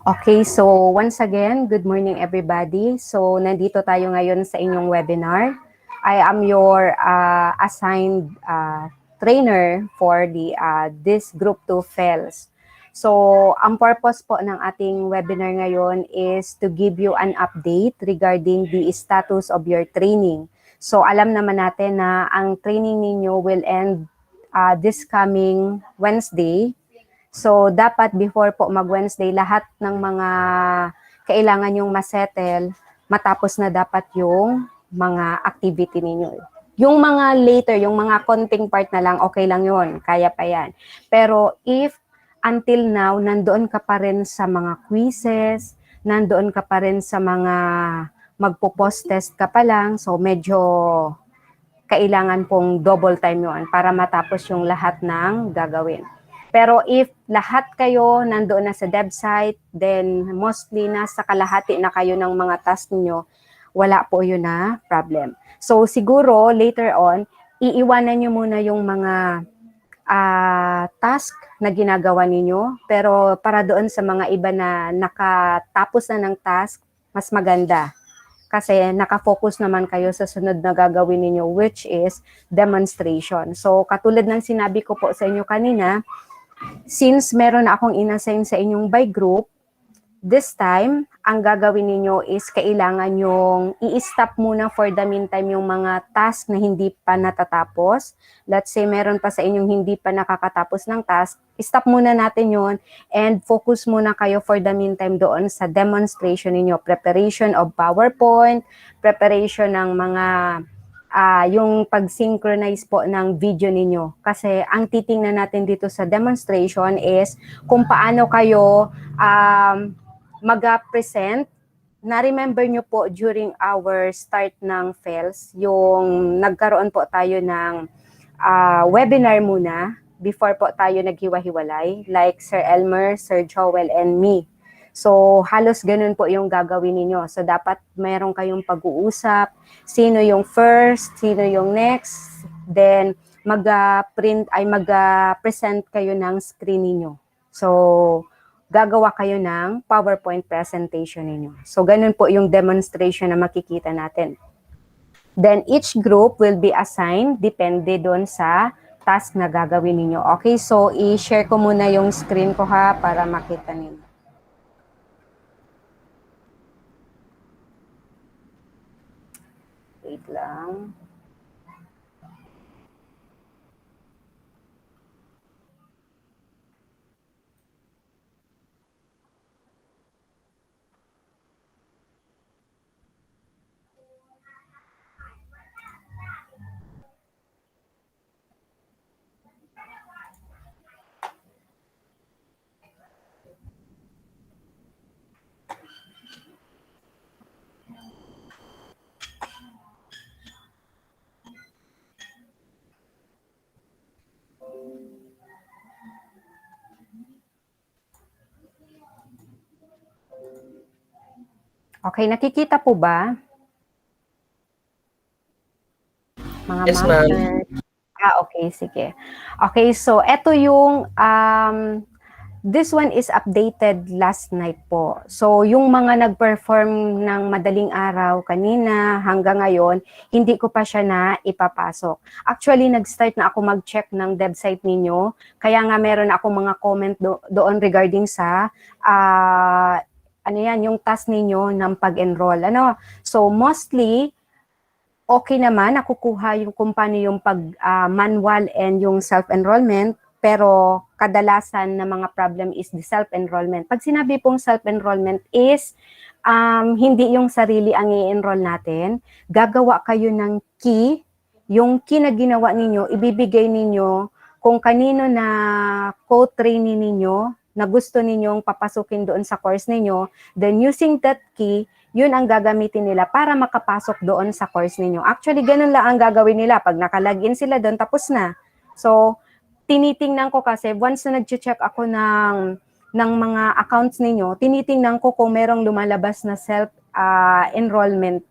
Okay, so once again, good morning everybody. So nandito tayo ngayon sa inyong webinar. I am your assigned trainer for this Group 2 FELS. So ang purpose po ng ating webinar ngayon is to give you an update regarding the status of your training. So alam naman natin na ang training ninyo will end this coming Wednesday. So, dapat before po mag-Wednesday, lahat ng mga kailangan yung masettle, matapos na dapat yung mga activity ninyo. Yung mga later, yung mga konting part na lang, okay lang yun, kaya pa yan. Pero if until now, nandoon ka pa rin sa mga quizzes, nandoon ka pa rin sa mga magpo-post test ka pa lang, so medyo kailangan pong double time yun para matapos yung lahat ng gagawin. Pero if lahat kayo nandoon na sa dev site, then mostly nasa kalahati na kayo ng mga task niyo, wala po yun na problem. So siguro later on, iiwanan nyo muna yung mga task na ginagawa ninyo, pero para doon sa mga iba na nakatapos na ng task, mas maganda. Kasi nakafocus naman kayo sa sunod na gagawin ninyo, which is demonstration. So katulad ng sinabi ko po sa inyo kanina, since meron na akong inassign sa inyong by group, this time, ang gagawin ninyo is kailangan yung i-stop muna for the meantime yung mga task na hindi pa natatapos. Let's say meron pa sa inyong hindi pa nakakatapos ng task, stop muna natin yun and focus muna kayo for the meantime doon sa demonstration ninyo. Preparation of PowerPoint, preparation ng mga yung pag-synchronize po ng video ninyo. Kasi ang titingnan natin dito sa demonstration is kung paano kayo mag-present. Na-remember nyo po during our start ng FELS, yung nagkaroon po tayo ng webinar muna before po tayo naghiwa-hiwalay, like Sir Elmer, Sir Joel, and me. So, halos ganun po yung gagawin ninyo. So, dapat mayroon kayong pag-uusap, sino yung first, sino yung next, then mag-present kayo ng screen ninyo. So, gagawa kayo ng PowerPoint presentation ninyo. So, ganun po yung demonstration na makikita natin. Then, each group will be assigned, depende doon sa task na gagawin ninyo. Okay, so i-share ko muna yung screen ko ha, para makita ninyo. Wait lang. Okay, nakikita po ba? Mga yes, ma'am. Okay, sige. Okay, so eto yung this one is updated last night po. So yung mga nag-perform ng madaling araw kanina hanggang ngayon, hindi ko pa siya na ipapasok. Actually, nag-start na ako mag-check ng dev site ninyo, kaya nga meron ako mga comment doon regarding sa ano yan, yung task ninyo ng pag-enroll. Ano? So mostly, okay naman, nakukuha yung kung paano yung pag-manual and yung self-enrollment, pero kadalasan na mga problem is the self-enrollment. Pag sinabi pong self-enrollment is, hindi yung sarili ang i-enroll natin, gagawa kayo ng key, yung key na ginawa ninyo, ibibigay ninyo kung kanino na co-trainee ninyo, na gusto ninyong papasukin doon sa course ninyo, then using that key, yun ang gagamitin nila para makapasok doon sa course ninyo. Actually, ganun lang ang gagawin nila. Pag nakalagin sila doon, tapos na. So, tinitingnan ko kasi, once na nag-check ako ng mga accounts ninyo, tinitingnan ko kung merong lumalabas na self-enrollment.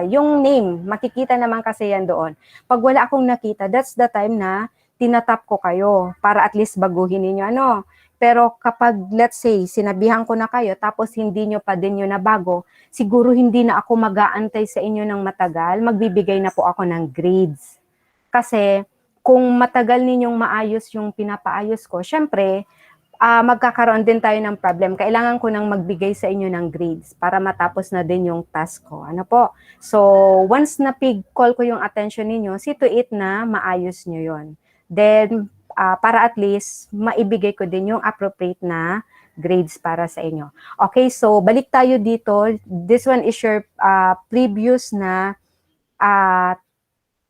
Yung name, makikita naman kasi yan doon. Pag wala akong nakita, that's the time na tinatap ko kayo para at least baguhin ninyo. Ano? Pero kapag, let's say, sinabihan ko na kayo, tapos hindi nyo pa din yun nabago, siguro hindi na ako mag-aantay sa inyo ng matagal, magbibigay na po ako ng grades. Kasi, kung matagal ninyong maayos yung pinapaayos ko, syempre, magkakaroon din tayo ng problem. Kailangan ko nang magbigay sa inyo ng grades para matapos na din yung task ko. Ano po? So, once na call ko yung attention ninyo, see to it na maayos nyo yon. Then, para at least maibigay ko din yung appropriate na grades para sa inyo. Okay, so balik tayo dito. This one is your previous na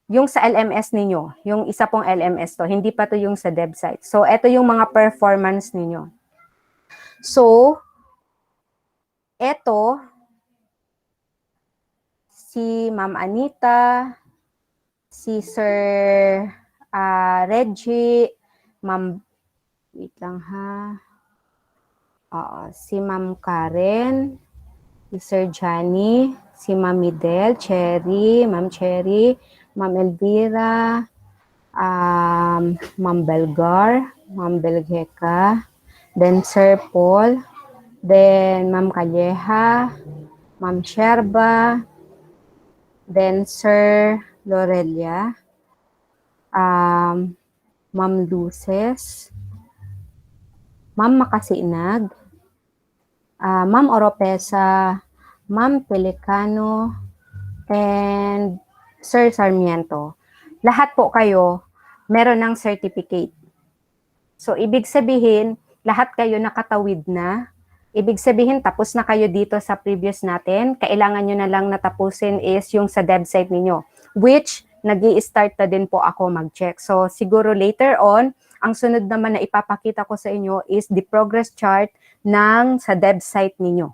yung sa LMS ninyo. Yung isa pong LMS to. Hindi pa to yung sa dev site. So, ito yung mga performance ninyo. So, ito, si Ma'am Anita, si Sir Reggie, Ma'am, wait lang ha. Si Ma'am Karen, si Sir Johnny, si Ma'am Midel, Cherry, Ma'am Elvira, Ma'am Belgar, Ma'am Belgheka, then Sir Paul, then Ma'am Calleja, Ma'am Sherba, then Sir Lorelia, Ma'am Luces, Ma'am Makasinag, Ma'am Oropesa, Ma'am Pelicano, and Sir Sarmiento. Lahat po kayo meron ng certificate. So, ibig sabihin, lahat kayo nakatawid na. Ibig sabihin, tapos na kayo dito sa previous natin. Kailangan nyo na lang natapusin is yung sa dev site ninyo, which nag-i-start na din po ako mag-check. So, siguro later on, ang sunod naman na ipapakita ko sa inyo is the progress chart ng sa dev site ninyo.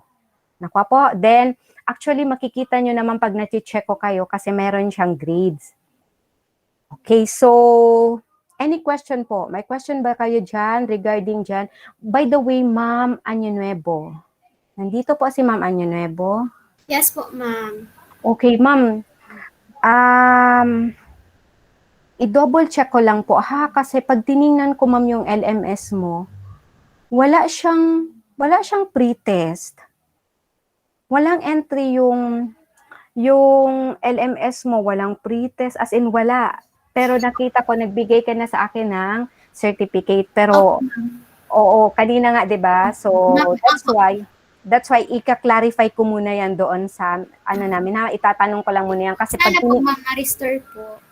Nakuha po? Then, actually, makikita nyo naman pag na-check ko kayo kasi meron siyang grades. Okay, so, any question po? May question ba kayo dyan regarding dyan? By the way, Ma'am Anyunuevo. Nandito po si Ma'am Anyunuevo. Yes po, ma'am. Okay, Ma'am. I-double check ko lang po ha, kasi pag tiningnan ko ma'am yung LMS mo, wala siyang pre-test. Walang entry yung LMS mo, walang pre-test, as in wala. Pero nakita ko, nagbigay ka na sa akin ng certificate. Pero, oo, kanina nga, di ba? So, that's why ika-clarify ko muna yan doon sa, namin, itatanong ko lang muna yan. Kasi Sana po, ma'am, na-restore po.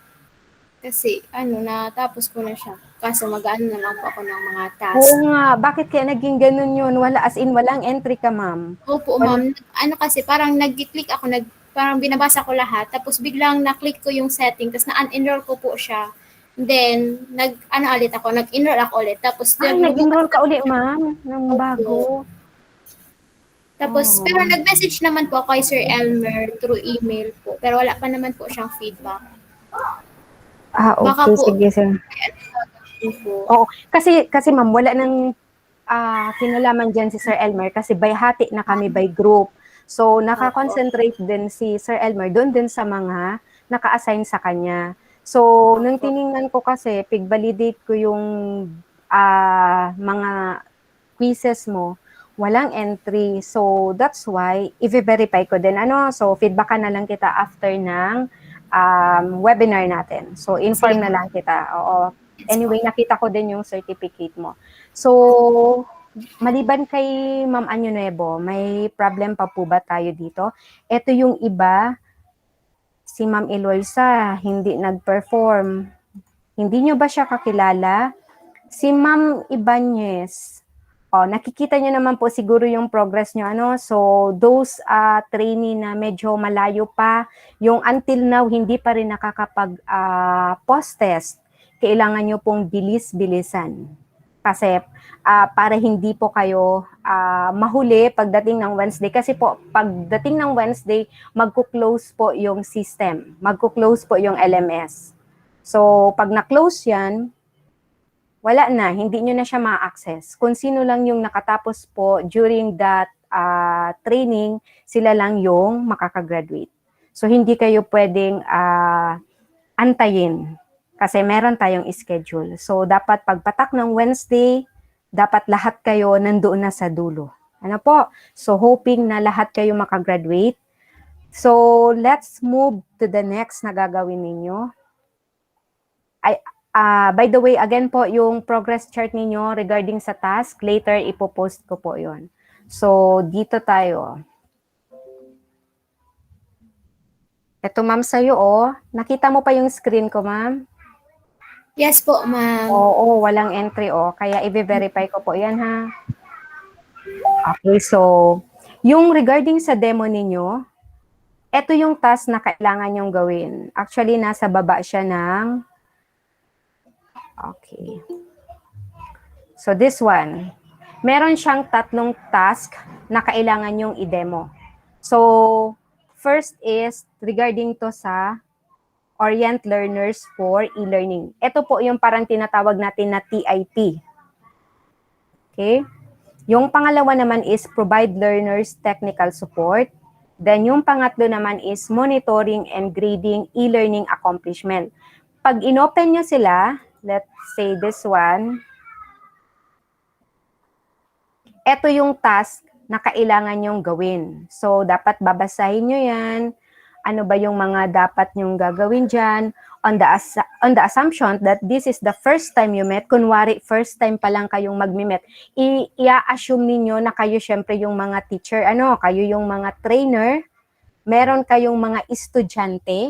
Kasi, natapos ko na siya. Kaso mag-ano na lang po ako ng mga task. Oo nga, bakit kaya naging ganun yun? Wala, as in, walang entry ka, ma'am. Opo, ma'am. Kasi, parang nag-click ako, parang binabasa ko lahat, tapos biglang na-click ko yung setting, tapos na-unenroll ko po siya. Then, nag-enroll ako ulit. Tapos, nag-enroll ka ulit, ma'am, ng bago. Tapos, pero nag-message naman po kay Sir Elmer through email po. Pero wala pa naman po siyang feedback. Okay, Baka po, sige, sir. Oo, kasi ma'am, wala nang kinalaman dyan si Sir Elmer kasi by hati na kami by group. So, nakakonsentrate din si Sir Elmer doon din sa mga naka-assign sa kanya. So, nung tiningnan ko kasi, pig-validate ko yung mga quizzes mo, walang entry. So, that's why, i-verify ko din. So, feedback na lang kita after ng webinar natin. So, inform na lang kita. Oo. Anyway, nakita ko din yung certificate mo. So, maliban kay Ma'am Anyunuevo, may problem pa po ba tayo dito? Ito yung iba, si Ma'am Eloisa, hindi nag-perform. Hindi nyo ba siya kakilala? Si Ma'am Ibanez, nakikita nyo naman po siguro yung progress nyo. So, those trainee na medyo malayo pa, yung until now, hindi pa rin nakakapag-post-test, kailangan nyo pong bilis-bilisan. Kasi para hindi po kayo mahuli pagdating ng Wednesday. Kasi po, pagdating ng Wednesday, magko-close po yung system. Magko-close po yung LMS. So, pag na-close yan, wala na, hindi nyo na siya ma-access. Kung sino lang yung nakatapos po during that training, sila lang yung makakagraduate. So, hindi kayo pwedeng antayin kasi meron tayong schedule. So, dapat pagpatak ng Wednesday, dapat lahat kayo nandoon na sa dulo. Ano po? So, hoping na lahat kayo makagraduate. So, let's move to the next na gagawin ninyo. By the way, again po, yung progress chart ninyo regarding sa task, later ipopost ko po yon. So, dito tayo. Ito, ma'am, sa'yo, oh. Nakita mo pa yung screen ko, ma'am? Yes po, ma'am. Oo, walang entry, oh. Kaya i-verify ko po yan, ha? Okay, so, yung regarding sa demo ninyo, ito yung task na kailangan nyong gawin. Actually, nasa baba siya ng... Okay. So, this one. Meron siyang tatlong task na kailangan nyong i-demo. So, first is regarding to sa Orient Learners for e-learning. Ito po yung parang tinatawag natin na TIP. Okay? Yung pangalawa naman is provide learners technical support. Then yung pangatlo naman is monitoring and grading e-learning accomplishment. Pag inopen nyo sila, let's say this one, ito yung task na kailangan nyong gawin. So, dapat babasahin nyo yan. Ano ba yung mga dapat nyong gagawin dyan? On the assumption that this is the first time you met, kunwari, first time pa lang kayong magmi-met, i-assume ninyo na kayo syempre yung mga teacher, kayo yung mga trainer, meron kayong mga estudyante,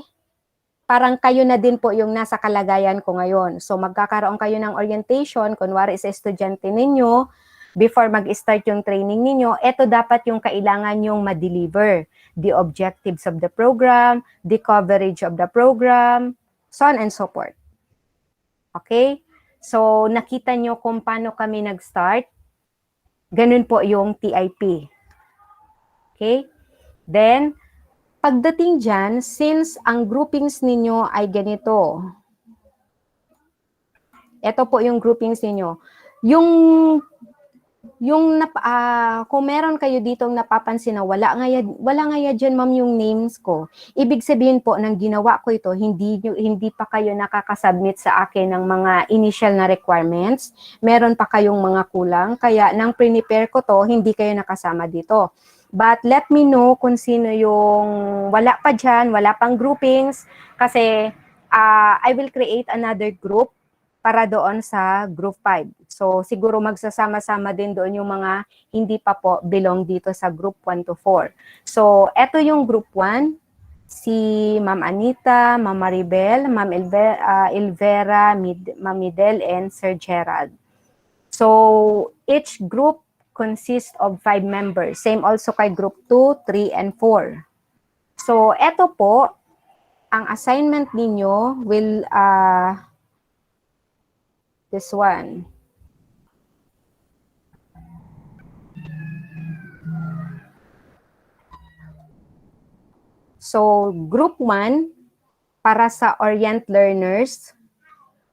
parang kayo na din po yung nasa kalagayan ko ngayon. So, magkakaroon kayo ng orientation, kunwari sa estudyante ninyo, before mag-start yung training ninyo, ito dapat yung kailangan yung ma-deliver. The objectives of the program, the coverage of the program, so on and so forth. Okay? So, nakita nyo kung paano kami nag-start. Ganun po yung TIP. Okay? Then, pagdating dyan, since ang groupings ninyo ay ganito, ito po yung groupings ninyo. Kung meron kayo ditong napapansin na wala nga dyan, ma'am, yung names ko, ibig sabihin po, nang ginawa ko ito, hindi pa kayo nakakasubmit sa akin ng mga initial na requirements, meron pa kayong mga kulang, kaya nang prepare ko to, hindi kayo nakasama dito. But let me know kung sino yung wala pa dyan, wala pang groupings, kasi I will create another group para doon sa group 5. So, siguro magsasama-sama din doon yung mga hindi pa po belong dito sa group 1 to 4. So, eto yung group 1, si Ma'am Anita, Ma'am Maribel, Ma'am Elvera, Ma'am Midel, and Sir Gerald. So, each group consists of 5 members. Same also kay group 2, 3, and 4. So, eto po, ang assignment ninyo will... this one. So, group 1, para sa Orient Learners.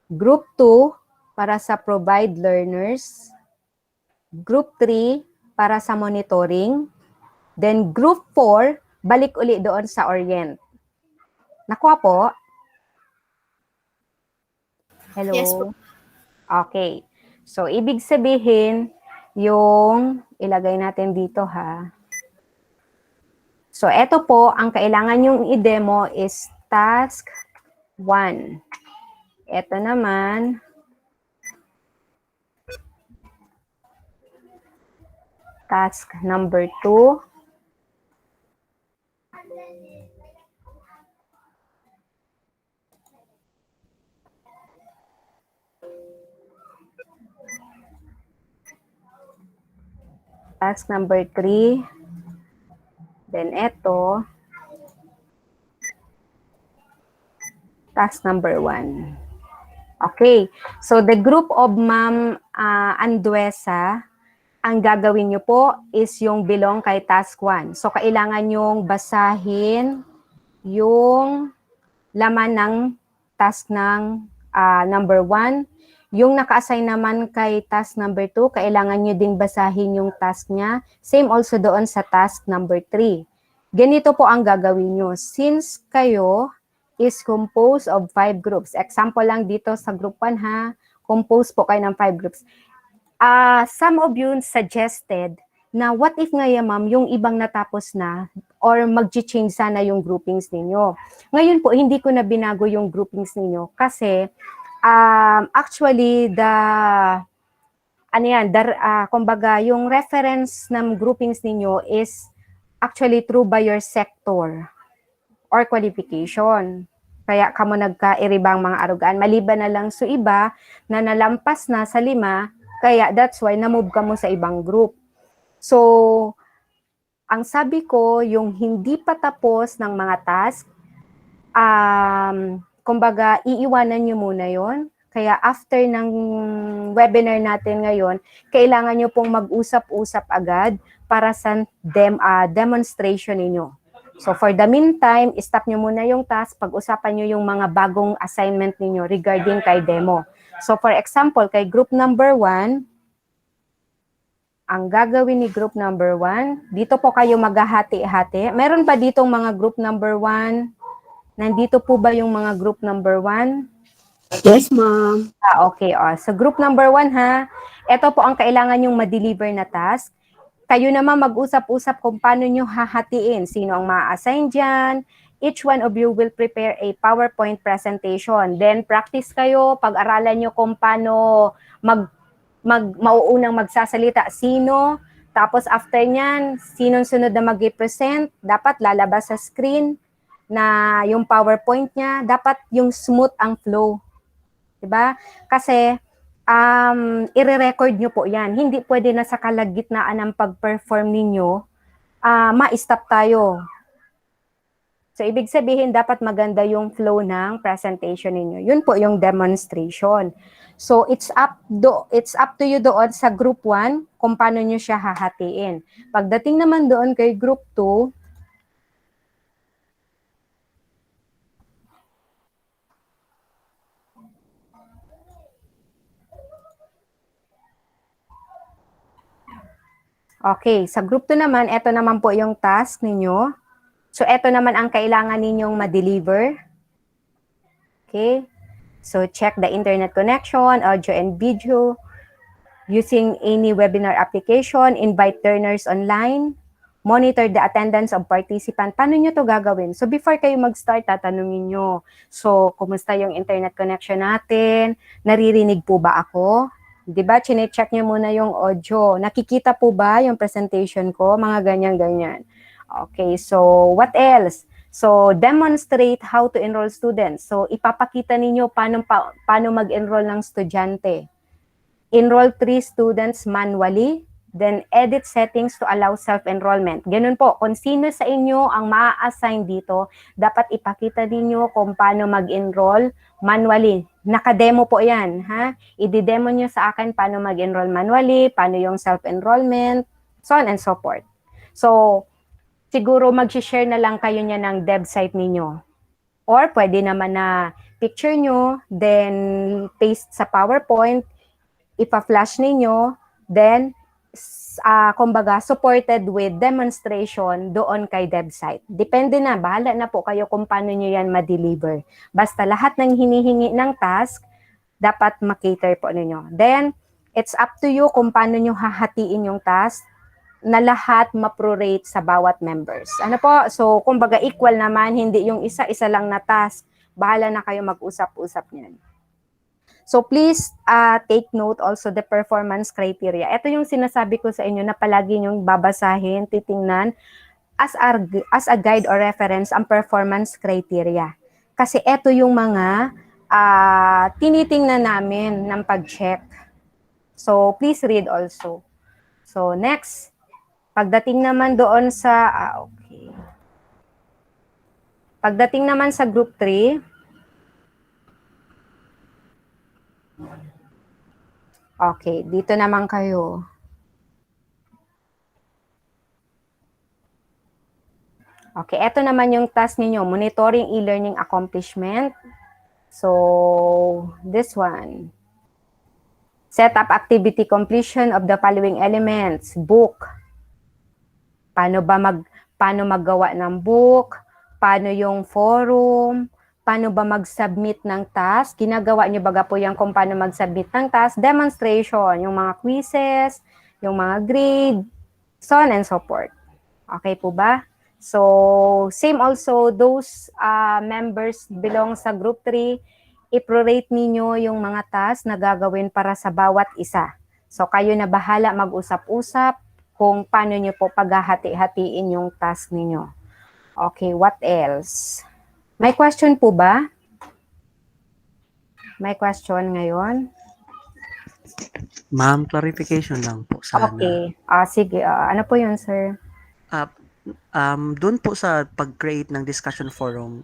Group 2, para sa Provide Learners. Group 3, para sa Monitoring. Then, Group 4, balik uli doon sa Orient. Nakuha po? Hello? Yes po. Okay. So, ibig sabihin, yung ilagay natin dito, ha. So, eto po, ang kailangan yung i-demo is task 1. Ito naman, task number 2. Task number 3. Then ito, task number 1. Okay. So, the group of Ma'am Anduesa, ang gagawin nyo po is yung belong kay task 1. So, kailangan yung basahin yung laman ng task ng number 1. Yung naka-assign naman kay task number 2, kailangan nyo ding basahin yung task niya. Same also doon sa task number 3. Ganito po ang gagawin nyo. Since kayo is composed of 5 groups. Example lang dito sa group 1, ha. Composed po kayo ng 5 groups. some of you suggested na what if nga ma'am, yung ibang natapos na or mag-change sana yung groupings ninyo. Ngayon po, hindi ko na binago yung groupings ninyo kasi actually kumbaga, yung reference ng groupings ninyo is actually true by your sector or qualification. Kaya kamo nagkairibang mga arugaan. Maliban na lang sa iba na nalampas na sa 5, kaya that's why na-move ka mo sa ibang group. So, ang sabi ko, yung hindi pa tapos ng mga task, kumbaga, iiwanan nyo muna yon. Kaya after ng webinar natin ngayon, kailangan nyo pong mag-usap-usap agad para sa demonstration ninyo. So for the meantime, stop nyo muna yung task, pag-usapan nyo yung mga bagong assignment ninyo regarding kay demo. So for example, kay group number 1, ang gagawin ni group number 1, dito po kayo maghahati-hati. Meron ba ditong mga group number 1? Nandito po ba yung mga group number 1? Yes, ma'am. Okay. So group number 1 ha, ito po ang kailangan yung ma-deliver na task. Kayo naman mag-usap-usap kung paano nyo hahatiin, sino ang ma-assign dyan. Each one of you will prepare a PowerPoint presentation. Then practice kayo, pag-aralan nyo kung paano mauunang magsasalita, sino. Tapos after nyan, sinong sunod na mag-present, dapat lalabas sa screen na yung PowerPoint niya, dapat yung smooth ang flow. Diba? Kasi, i-record nyo po yan. Hindi pwede na sa kalagitnaan ng pag-perform ninyo, ma-stop tayo. So, ibig sabihin, dapat maganda yung flow ng presentation ninyo. Yun po yung demonstration. So, it's up to you doon sa group 1 kung paano nyo siya hahatiin. Pagdating naman doon kay group 2, okay, sa group 2 naman, ito naman po yung task ninyo. So, ito naman ang kailangan ninyong ma-deliver. Okay? So, check the internet connection, audio and video, using any webinar application, invite learners online, monitor the attendance of participant. Paano nyo to gagawin? So, before kayo mag-start, tatanungin nyo. So, kumusta yung internet connection natin? Naririnig po ba ako? Diba? Chine-check nyo muna yung audio. Nakikita po ba yung presentation ko? Mga ganyan-ganyan. Okay, so what else? So, demonstrate how to enroll students. So, ipapakita ninyo paano mag-enroll ng estudyante. Enroll 3 students manually, then edit settings to allow self-enrollment. Ganun po, kung sino sa inyo ang ma-assign dito, dapat ipakita ninyo kung paano mag-enroll manually. Naka-demo po yan, ha? I-demo nyo sa akin paano mag-enroll manually, paano yung self-enrollment, so on and so forth. So, siguro mag-share na lang kayo niya ng dev site ninyo. Or pwede naman na picture nyo, then paste sa PowerPoint, ipa-flash ninyo, then kumbaga supported with demonstration doon kay dev site. Depende na, bahala na po kayo kung paano nyo yan ma-deliver. Basta lahat ng hinihingi ng task, dapat ma-cater po ninyo. Then, it's up to you kung paano nyo hahatiin yung task na lahat ma-prorate sa bawat members. Ano po? So, kumbaga equal naman, hindi yung isa-isa lang na task. Bahala na kayo mag-usap-usap niyan. So, please take note also the performance criteria. Ito yung sinasabi ko sa inyo na palagi nyong babasahin, titingnan as a guide or reference ang performance criteria. Kasi ito yung mga tinitingnan namin ng pag-check. So, please read also. So, next. Pagdating naman doon sa, okay. Pagdating naman sa group 3, okay, dito naman kayo. Okay, eto naman yung task ninyo, monitoring e-learning accomplishment. So, this one. Set up activity completion of the following elements. Book. Paano maggawa ng book? Paano yung forum? paano ba mag-submit ng task. Ginagawa niyo baga po yan kung paano mag-submit ng task. Demonstration, yung mga quizzes, yung mga grade, so on and so forth. Okay po ba? So, same also, those members belong sa group 3, i-prorate ninyo yung mga task na gagawin para sa bawat isa. So, kayo na bahala mag-usap-usap kung paano nyo po paghahati-hatiin yung task ninyo. Okay, what else? May question po ba? May question ngayon? Ma'am, clarification lang po sana. Okay. Sige, ano po yun, sir? Doon po sa pag-create ng discussion forum,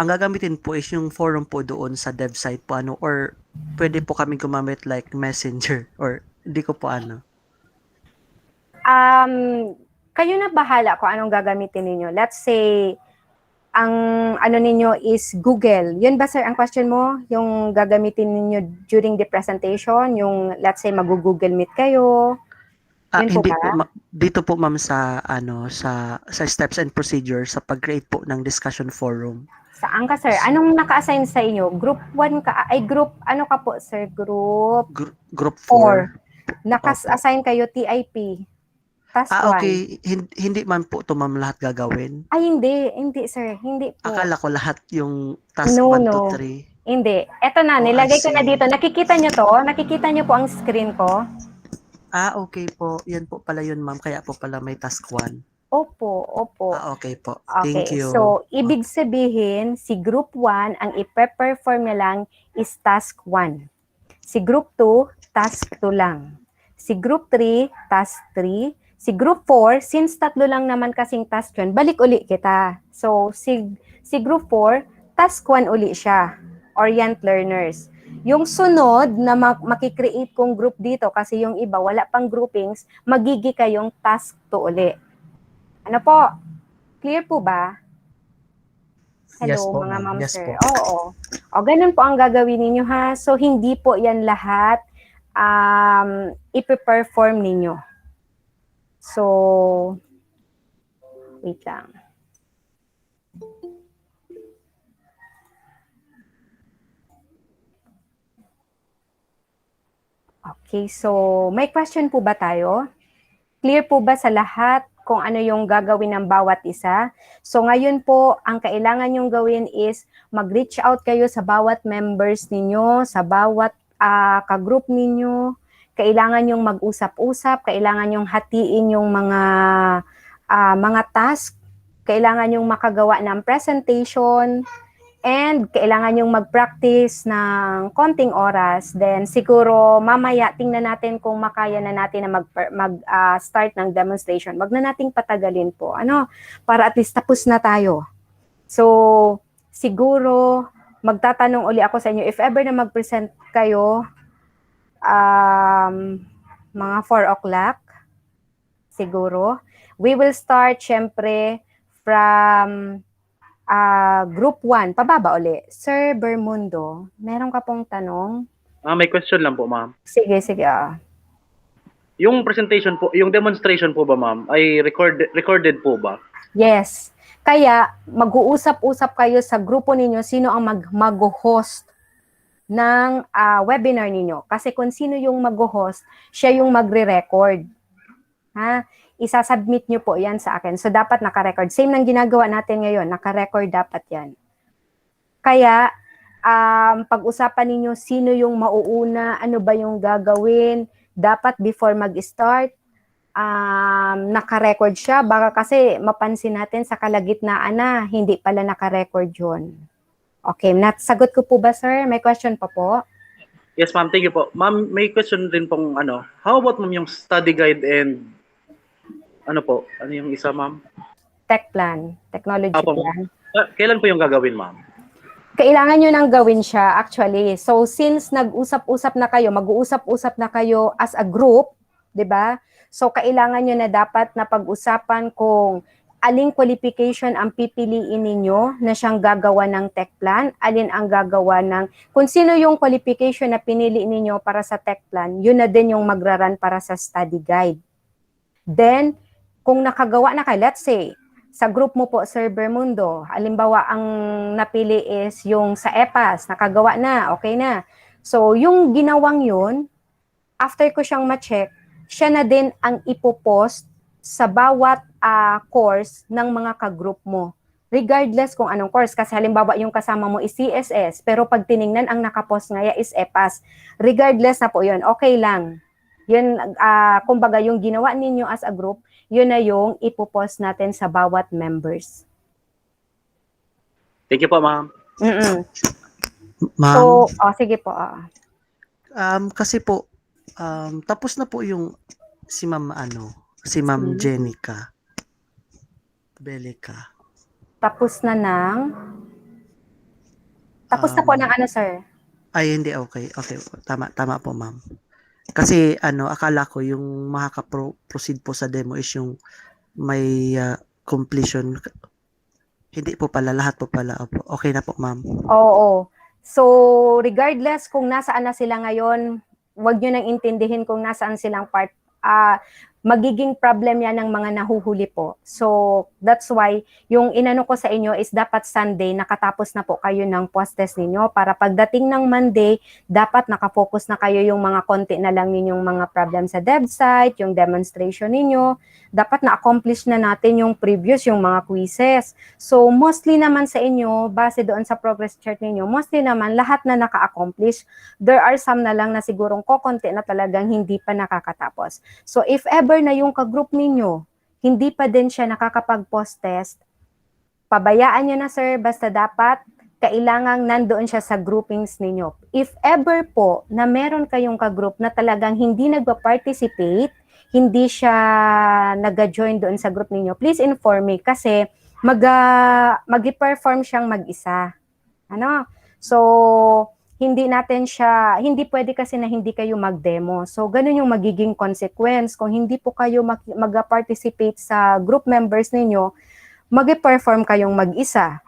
ang gagamitin po is yung forum po doon sa dev site po ano, or pwede po kami gumamit like messenger or hindi ko po ano. Kayo na bahala kung anong gagamitin ninyo. Let's say, ang ano ninyo is Google. Yun ba, sir, ang question mo? Yung gagamitin ninyo during the presentation? Yung, let's say, mag-Google Meet kayo? Yun po Hindi ba? po, dito po ma'am sa ano sa steps and procedures sa pag-create po ng discussion forum. Saan ka, sir? Anong naka-assign sa inyo? Group 1 ka? Ay, group, ano ka po, sir? Group Group 4. 4. Naka-assign kayo TIP. Task 1. Okay, hindi man po to ma'am lahat gagawin. Ay, hindi. Hindi, sir. Hindi po. Akala ko lahat yung task No, 1 no. to 3. Hindi. Eto na, Oh, nilagay I ko na see. dito. Nakikita nyo to? Nakikita nyo po ang screen ko? Okay po. Yan po pala yun, ma'am. Kaya po pala may task 1. Opo, opo. Okay po. Okay, Thank you. so ibig sabihin, si Group 1, ang ipe-perform na lang is Task 1. Si Group 2, Task 2 lang. Si Group 3, Task 3. Si Group 4, since tatlo lang naman kasing task yun, balik uli kita. So, si Group 4, Task 1 uli siya. Orient Learners. Yung sunod na makikreate kong group dito, kasi yung iba, wala pang groupings, magigi kayong Task 2 uli. Ano po? Clear po ba? Hello, Yes po, mga ma'am. ma'am, Yes sir. po. Oo. O, ganun po ang gagawin ninyo, ha? So, hindi po yan lahat ipe-perform ninyo. So, wait lang. Okay, so may question po ba tayo? Clear po ba sa lahat kung ano yung gagawin ng bawat isa? So ngayon po, ang kailangan yung gawin is mag-reach out kayo sa bawat members ninyo, sa bawat ka-group ninyo. Kailangan yung mag-usap-usap, kailangan yung hatiin yung mga task, kailangan yung makagawa ng presentation, and kailangan yung mag-practice ng konting oras. Then siguro mamaya tingnan natin kung makaya na natin na mag-start ng demonstration. Wag na nating patagalin po. Para at least tapos na tayo. So siguro magtatanong uli ako sa inyo if ever na mag-present kayo mga 4 o'clock siguro. We will start syempre from Group 1, pababa uli. Sir Bermundo, meron ka pong tanong? May question lang po, ma'am. Sige. Yung presentation po, yung demonstration po ba, ma'am, ay recorded po ba? Yes. Kaya, mag-uusap-usap kayo sa grupo ninyo sino ang mag-host ng webinar ninyo. Kasi kung sino yung mag-host, siya yung magre-record. Ha? Isasubmit nyo po yan sa akin. So, dapat naka-record. Same ng ginagawa natin ngayon. Naka-record dapat yan. Kaya, pag-usapan ninyo sino yung mauuna, ano ba yung gagawin. Dapat before mag-start, naka-record siya. Baka kasi mapansin natin sa kalagitnaan na hindi pala naka-record yun. Okay, sagot ko po ba, sir? May question pa po? Yes, ma'am. Thank you po. Ma'am, may question din pong how about, ma'am, yung study guide and ano yung isa, ma'am? Tech plan, technology Apo, plan. Kailan po yung gagawin, ma'am? Kailangan nyo nang gawin siya actually. So since nag-usap-usap na kayo, mag-uusap-usap na kayo as a group, 'di ba? So kailangan nyo na dapat na pag-usapan kung aling qualification ang pipiliin ninyo na siyang gagawa ng tech plan, alin ang gagawa ng, kung sino yung qualification na pinili ninyo para sa tech plan, yun na din yung magraran para sa study guide. Then, kung nakagawa na kayo, let's say, sa group mo po, Sir Bermundo, halimbawa ang napili is yung sa EPAS, nakagawa na, okay na. So, yung ginawang yun, after ko siyang ma-check, siya na din ang ipopost sa bawat course ng mga ka-group mo. Regardless kung anong course. Kasi halimbawa yung kasama mo is CSS, pero pag tiningnan ang nakapost ngaya is EPAS. Regardless na po yun, okay lang. Yun, kumbaga yung ginawa ninyo as a group, yun na yung ipopost natin sa bawat members. Thank you po, ma'am. Mm-mm. Ma'am, So, sige po. kasi po, tapos na po yung si Ma'am Jenica Belica. Tapos na po ng ano, sir? Ay, hindi, okay. Okay, tama po, ma'am. Kasi, akala ko yung makaka-proceed po sa demo is yung may completion. Hindi po pala, lahat po pala. Opo. Okay na po, ma'am. Oo. So, regardless kung nasaan na sila ngayon, wag nyo nang intindihin kung nasaan silang part. Magiging problem yan ng mga nahuhuli po. So, that's why, yung inano ko sa inyo is dapat Sunday, nakatapos na po kayo ng post-test ninyo para pagdating ng Monday, dapat nakafocus na kayo yung mga konti na lang ninyong mga problem sa dev site, yung demonstration ninyo, dapat na-accomplish na natin yung previous, yung mga quizzes. So, mostly naman sa inyo, base doon sa progress chart ninyo, mostly naman lahat na naka-accomplish. There are some na lang na sigurong kokonti na talagang hindi pa nakakatapos. So, if ever na yung ka-group ninyo, hindi pa din siya nakakapag-post test, pabayaan nyo na, sir, basta dapat kailangang nandoon siya sa groupings ninyo. If ever po na meron kayong ka-group na talagang hindi nagpa-participate, hindi siya nag-join doon sa group ninyo, please inform me kasi mag-perform siyang mag-isa. So, hindi pwede kasi na hindi kayo mag-demo. So, ganun yung magiging consequence. Kung hindi po kayo mag-participate sa group members ninyo, mag-perform kayong mag-isa.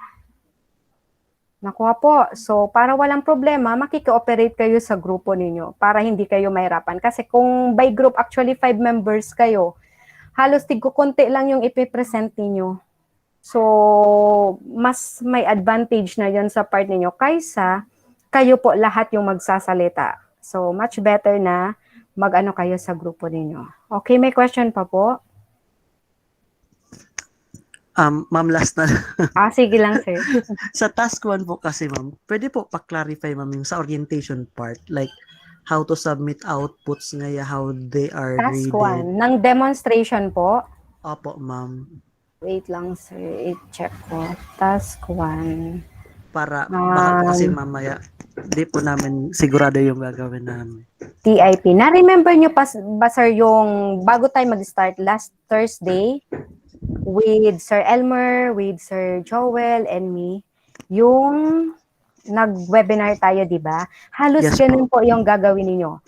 Nakuha po. So, para walang problema, makikooperate kayo sa grupo ninyo para hindi kayo mahirapan. Kasi kung by group, actually 5 members kayo, halos tigkukunti lang yung ipipresent ninyo. So, mas may advantage na yon sa part ninyo kaysa kayo po lahat yung magsasalita. So, much better na mag-ano kayo sa grupo ninyo. Okay, may question pa po? Ma'am, last na. Sige lang, sir. Sa task 1 po kasi, ma'am, pwede po pa-clarify, ma'am, yung sa orientation part, like how to submit outputs ngaya, how they are Task graded. 1, ng demonstration po. Opo, ma'am. Wait lang, sir. I-check ko. Task 1. Para, baka po kasi mamaya, di po namin sigurado yung gagawin namin. TIP. Na-remember nyo pa ba, sir, yung bago tayo mag-start last Thursday with Sir Elmer, with Sir Joel, and me, yung nag-webinar tayo, di ba? Halos Yes, ganun po yung gagawin ninyo.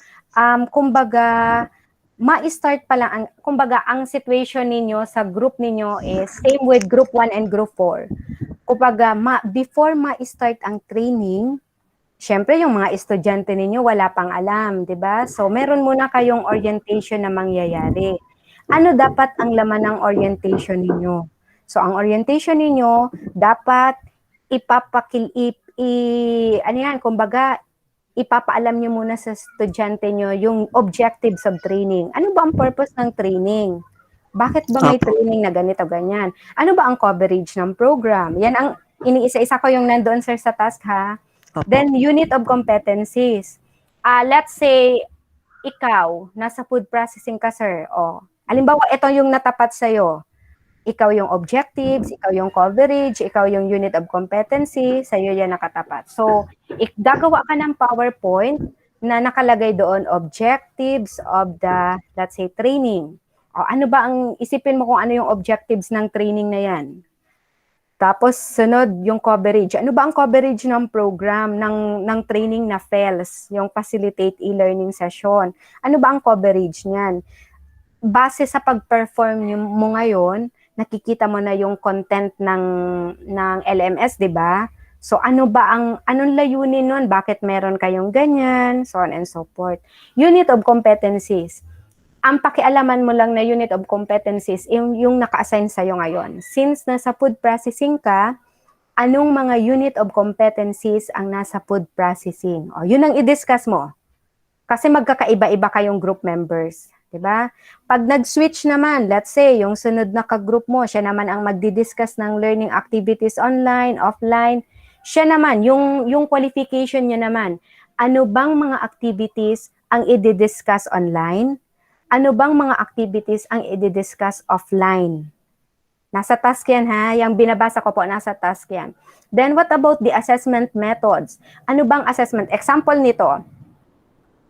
Kumbaga, ma-start pa lang, kumbaga, ang situation ninyo sa group ninyo is same with group 1 and group 4. Kumbaga, before ma-start ang training, syempre yung mga estudyante ninyo wala pang alam, 'di ba? So meron muna kayong orientation na mangyayari. Ano dapat ang laman ng orientation ninyo? So ang orientation ninyo dapat kumbaga ipapaalam niyo muna sa estudyante niyo yung objectives of training. Ano ba ang purpose ng training? Bakit ba may training na ganito, ganyan? Ano ba ang coverage ng program? Yan ang iniisa-isa ko yung nandoon, sir, sa task, ha? Opo. Then, unit of competencies. Let's say, ikaw, nasa food processing ka, sir. Halimbawa, ito yung natapat sa'yo. Ikaw yung objectives, ikaw yung coverage, ikaw yung unit of competency, sa'yo yan nakatapat. So, gagawa ka ng PowerPoint na nakalagay doon, objectives of the, let's say, training. Ano ba isipin mo kung ano yung objectives ng training na yan? Tapos, sunod yung coverage. Ano ba ang coverage ng program, ng training na FELS, yung Facilitate E-Learning Session? Ano ba ang coverage niyan? Base sa pag-perform mo ngayon, nakikita mo na yung content ng LMS, di ba? So, anong layunin nun? Bakit meron kayong ganyan? So on and so forth. Unit of competencies. ang pakialaman mo lang na unit of competencies, yung naka-assign sa'yo ngayon. Since nasa food processing ka, anong mga unit of competencies ang nasa food processing? O, yun ang i-discuss mo. Kasi magkakaiba-iba kayong group members. Diba? Pag nag-switch naman, let's say, yung sunod na ka-group mo, siya naman ang magdi-discuss ng learning activities online, offline. Siya naman, yung qualification niya naman, ano bang mga activities ang i-discuss online? Ano bang mga activities ang i-discuss offline? Nasa task yan ha, yung binabasa ko po, nasa task yan. Then what about the assessment methods? Ano bang assessment? Example nito,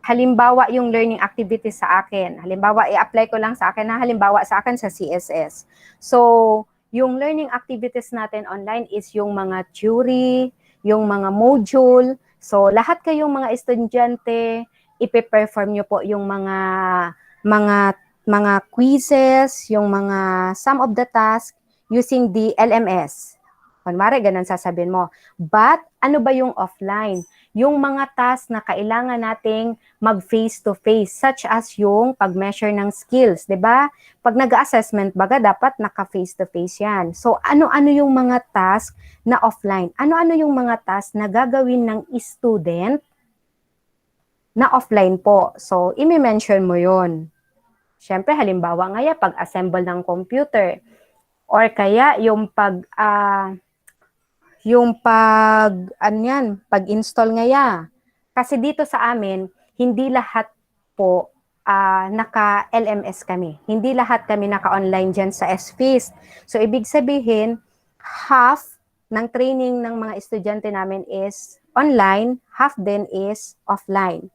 halimbawa yung learning activities sa akin. Halimbawa, i-apply ko lang sa akin na halimbawa sa akin sa CSS. So, yung learning activities natin online is yung mga theory, yung mga module. So, lahat kayong mga estudyante, ipe-perform nyo po yung mga quizzes, yung mga some of the task using the LMS. Kunwari, ganun sasabihin mo. But, ano ba yung offline? Yung mga task na kailangan nating mag-face-to-face, such as yung pag-measure ng skills, di ba? Pag nag-assessment baga, dapat naka-face-to-face yan. So, ano-ano yung mga task na offline? Ano-ano yung mga task na gagawin ng student na offline po? So, imi-mention mo yun. Siyempre, halimbawa nga pag-assemble ng computer, or kaya yung pag-install ngaya. Kasi dito sa amin, hindi lahat po naka-LMS kami. Hindi lahat kami naka-online dyan sa SFEAST. So, ibig sabihin, half ng training ng mga estudyante namin is online, half din is offline.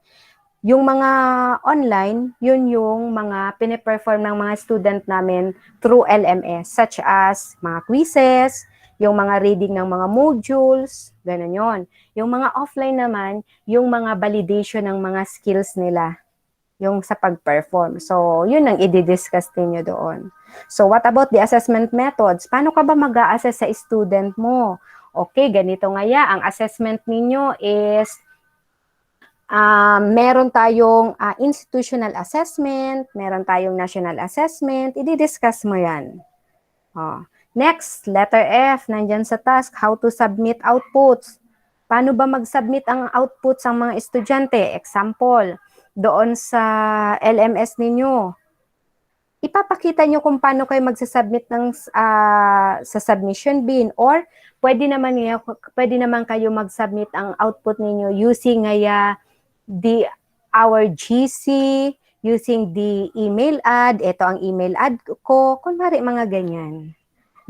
Yung mga online, yun yung mga pine-perform ng mga student namin through LMS, such as mga quizzes, yung mga reading ng mga modules, ganun yon. Yung mga offline naman, yung mga validation ng mga skills nila, yung sa pag-perform. So, yun ang i-discuss ninyo doon. So, what about the assessment methods? Paano ka ba mag-a-assess sa student mo? Okay, ganito nga ang assessment ninyo is meron tayong institutional assessment, meron tayong national assessment, i-discuss mo yan. Next, letter F, nandyan sa task, how to submit outputs. Paano ba mag-submit ang outputs ang mga estudyante? Example, doon sa LMS ninyo. Ipapakita nyo kung paano kayo magsasubmit sa submission bin, or pwede naman kayo mag-submit ang output ninyo using our GC, using the email ad. Ito ang email ad ko. Kunwari mga ganyan.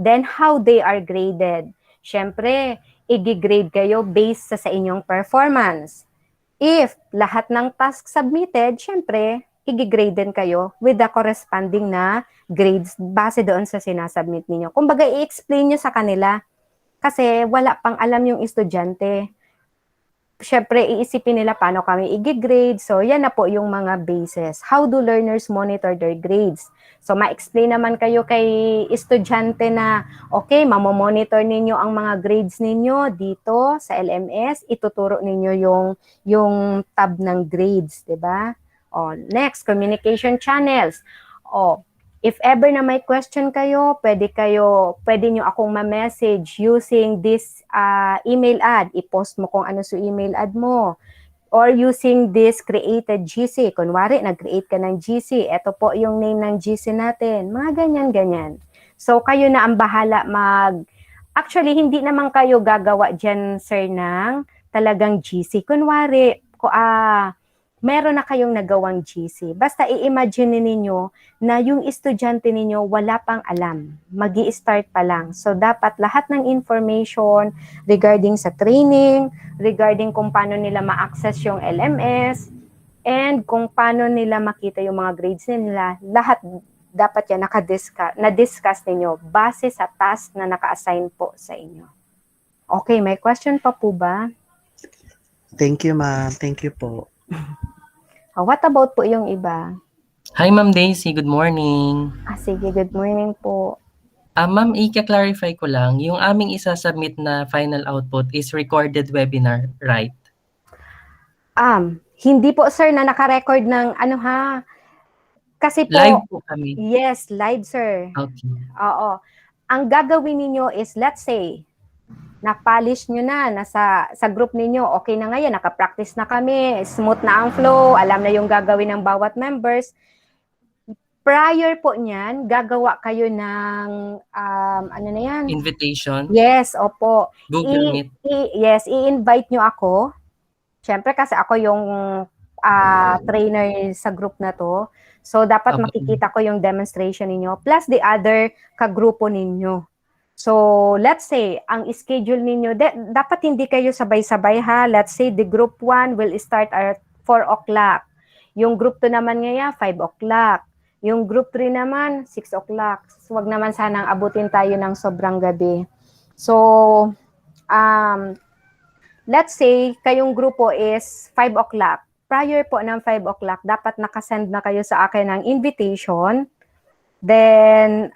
Then, how they are graded. Siyempre, i-grade kayo based sa inyong performance. If lahat ng task submitted, siyempre, i-grade din kayo with the corresponding na grades base doon sa sinasubmit ninyo. Kumbaga, i-explain nyo sa kanila kasi wala pang alam yung estudyante. Siyempre, iisipin nila paano kami i-grade. So, yan na po yung mga bases. How do learners monitor their grades? So, ma-explain naman kayo kay estudyante na, okay, mamomonitor ninyo ang mga grades ninyo dito sa LMS. Ituturo ninyo yung tab ng grades, di ba? Next, communication channels. If ever na may question kayo, pwede nyo akong ma-message using this email ad. I-post mo kung ano sa email ad mo. Or using this created GC. Kunwari, nag-create ka ng GC. Ito po yung name ng GC natin. Mga ganyan-ganyan. So, kayo na ang bahala Actually, hindi naman kayo gagawa dyan, sir, ng talagang GC. Kunwari, meron na kayong nagawang GC. Basta i-imagine ninyo na yung estudyante ninyo wala pang alam. Magi-start pa lang. So, dapat lahat ng information regarding sa training, regarding kung paano nila ma-access yung LMS, and kung paano nila makita yung mga grades nila, lahat dapat yan na-discuss ninyo base sa task na naka-assign po sa inyo. Okay, may question pa po ba? Thank you, ma'am. Thank you po. What about po yung iba? Hi, Ma'am Daisy. Good morning. Sige, good morning po. Ma'am, i-clarify ko lang, yung aming isasubmit na final output is recorded webinar, right? Hindi po, sir, na naka-record ng Kasi Live po, po kami. yes, live, sir. Okay. Oo. Ang gagawin ninyo is, let's say, na-polish nyo na, sa group ninyo, okay na ngayon, nakapractice na kami, smooth na ang flow, alam na yung gagawin ng bawat members. Prior po niyan, gagawa kayo ng, ano na yan? Invitation, Yes, opo. Google Meet. Yes, i-invite nyo ako. Siyempre kasi ako yung trainer sa group na to. So, dapat Opo. makikita ko yung demonstration ninyo plus the other kagrupo ninyo. So, let's say, ang schedule ninyo, dapat hindi kayo sabay-sabay ha. Let's say, the group 1 will start at 4 o'clock. Yung group 2 naman ngayon, 5 o'clock. Yung group 3 naman, 6 o'clock. So, wag naman sanang abutin tayo ng sobrang gabi. So, let's say, kayong grupo is 5 o'clock. Prior po ng 5 o'clock, dapat nakasend na kayo sa akin ng invitation. Then,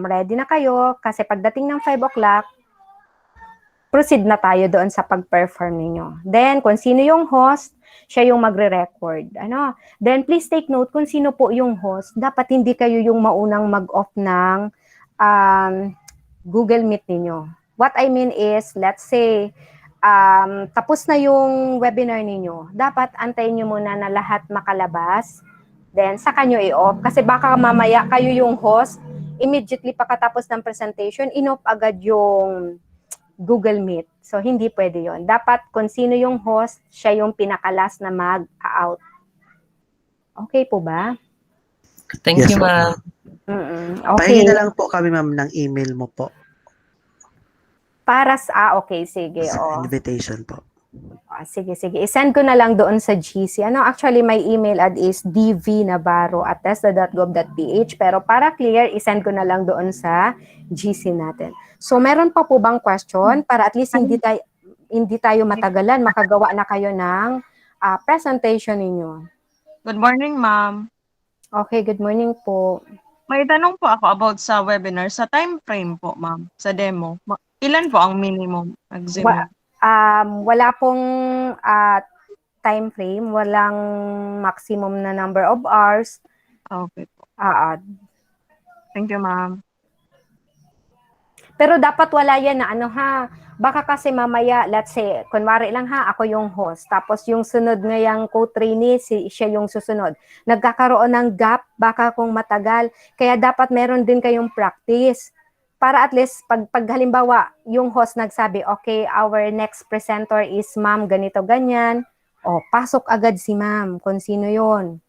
ready na kayo kasi pagdating ng 5 o'clock, proceed na tayo doon sa pag-perform ninyo. Then, kung sino yung host, siya yung magre-record. Ano? Then, please take note kung sino po yung host. Dapat hindi kayo yung maunang mag-off ng Google Meet ninyo. What I mean is, let's say, tapos na yung webinar ninyo, dapat antayin nyo muna na lahat makalabas. Then, saka nyo i-off. Kasi baka mamaya kayo yung host, immediately pagkatapos ng presentation, in-off agad yung Google Meet. So, hindi pwede yon. Dapat kung sino yung host, siya yung pinakalas na mag-out. Okay po ba? Thank Yes you, po, ma'am. Okay. Pahingi na lang po kami, ma'am, ng email mo po. Okay, sige. Sa invitation po. Sige. I-send ko na lang doon sa GC. Actually, my email ad is dvnavarro@testa.gov.ph. Pero para clear, i-send ko na lang doon sa GC natin. So, meron pa po bang question? Para at least hindi tayo matagalan, makagawa na kayo ng presentation ninyo. Good morning, ma'am. Okay, good morning po. May tanong po ako about sa webinar. Sa time frame po, ma'am, sa demo. Ilan po ang minimum, maximum? Wala pong time frame, walang maximum na number of hours. Okay po. Thank you, ma'am. Pero dapat wala yan na baka kasi mamaya, let's say, kunwari lang ako yung host, tapos yung sunod ngayang co-trainee, siya yung susunod. Nagkakaroon ng gap, baka kung matagal. Kaya dapat meron din kayong practice. Para at least, pag halimbawa, yung host nagsabi, okay, our next presenter is ma'am, ganito, ganyan. Pasok agad si ma'am, kung sino yun.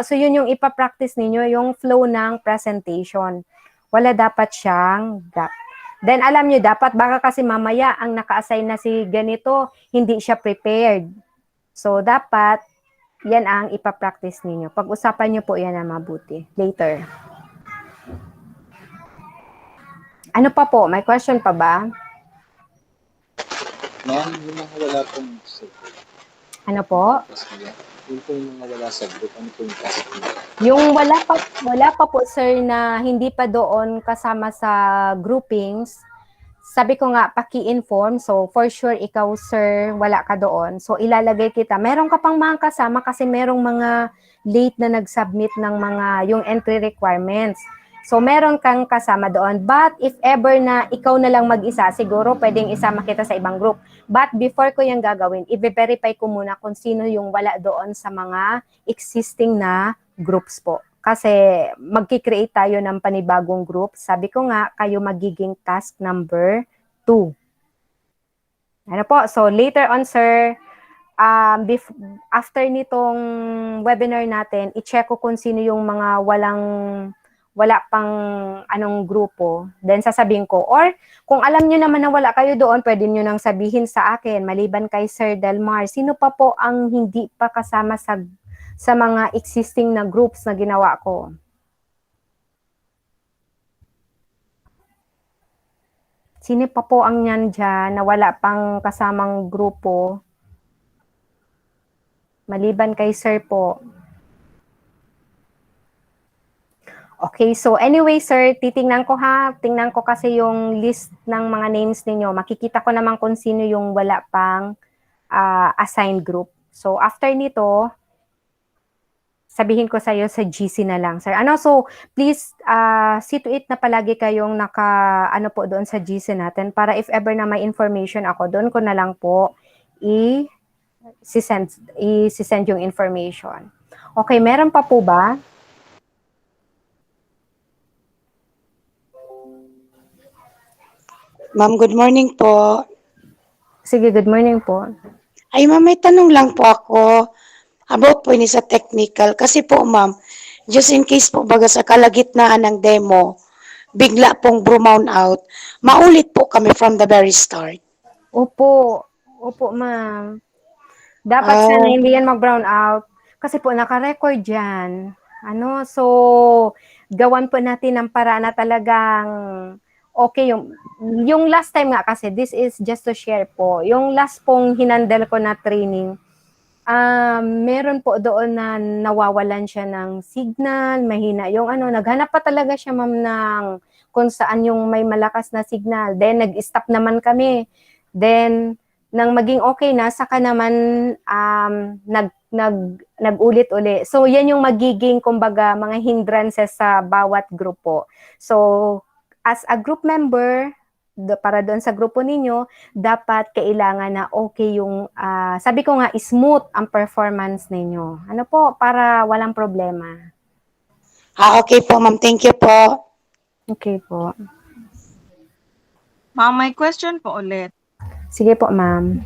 So yun yung ipapractice ninyo, yung flow ng presentation. Wala dapat siyang gap. Then alam nyo, dapat baka kasi mamaya ang naka-assign na si ganito, hindi siya prepared. So dapat, yan ang ipapractice ninyo. Pag-usapan nyo po yan na mabuti. Later. Ano pa po? May question pa ba? Ma'am, yung mga wala pong sagot. Ano po? Yung po yung mga wala sagot, ano po yung task nila? Yung wala pa po sir na hindi pa doon kasama sa groupings, sabi ko nga paki-inform, so for sure ikaw sir wala ka doon, so ilalagay kita. Meron ka pang mga kasama kasi merong mga late na nag-submit ng mga yung entry requirements. So meron kang kasama doon, but if ever na ikaw na lang mag-isa, siguro pwedeng isama kita sa ibang group. But before ko yung gagawin, i-verify ko muna kung sino yung wala doon sa mga existing na groups po. Kasi magki-create tayo ng panibagong group. Sabi ko nga, kayo magiging task number 2. Ano po? So later on, sir, after nitong webinar natin, i-check ko kung sino yung mga wala pang grupo, then sasabihin ko. Or kung alam nyo naman na wala kayo doon, pwede nyo nang sabihin sa akin, maliban kay Sir Delmar, sino pa po ang hindi pa kasama sa mga existing na groups na ginawa ko? Sino pa po ang yan dyan na wala pang kasamang grupo? Maliban kay Sir po. Okay, so anyway sir, titingnan ko tingnan ko kasi yung list ng mga names ninyo. Makikita ko naman kung sino yung wala pang assigned group. So after nito, sabihin ko sa'yo sa GC na lang, sir. So, please, see to it na palagi kayong ano po doon sa GC natin para if ever na may information ako, doon ko na lang po i-send yung information. Okay, meron pa po ba? Ma'am, good morning po. Sige, good morning po. Ay, ma'am, may tanong lang po ako about po ini sa technical. Kasi po, ma'am, just in case po baga sa kalagitnaan ng demo, bigla pong brown out, maulit po kami from the very start. Opo, ma'am. Dapat Ah. sana hindi yan mag-brown out. Kasi po, naka-record yan. So, gawan po natin ng paraan na talagang okay yung last time nga kasi, this is just to share po. Yung last pong hinandle ko na training, meron po doon na nawawalan siya ng signal, mahina yung naghanap pa talaga siya ma'am ng kung saan yung may malakas na signal. Then, nag-stop naman kami. Then, nang maging okay na, saka naman nag-ulit-uli. So, yan yung magiging, kumbaga, mga hindrances sa bawat grupo. So, as a group member, para doon sa grupo ninyo, dapat kailangan na okay yung, sabi ko nga, smooth ang performance ninyo. Para walang problema. Okay po, ma'am. Thank you po. Okay po. Ma'am, may question po ulit. Sige po, ma'am.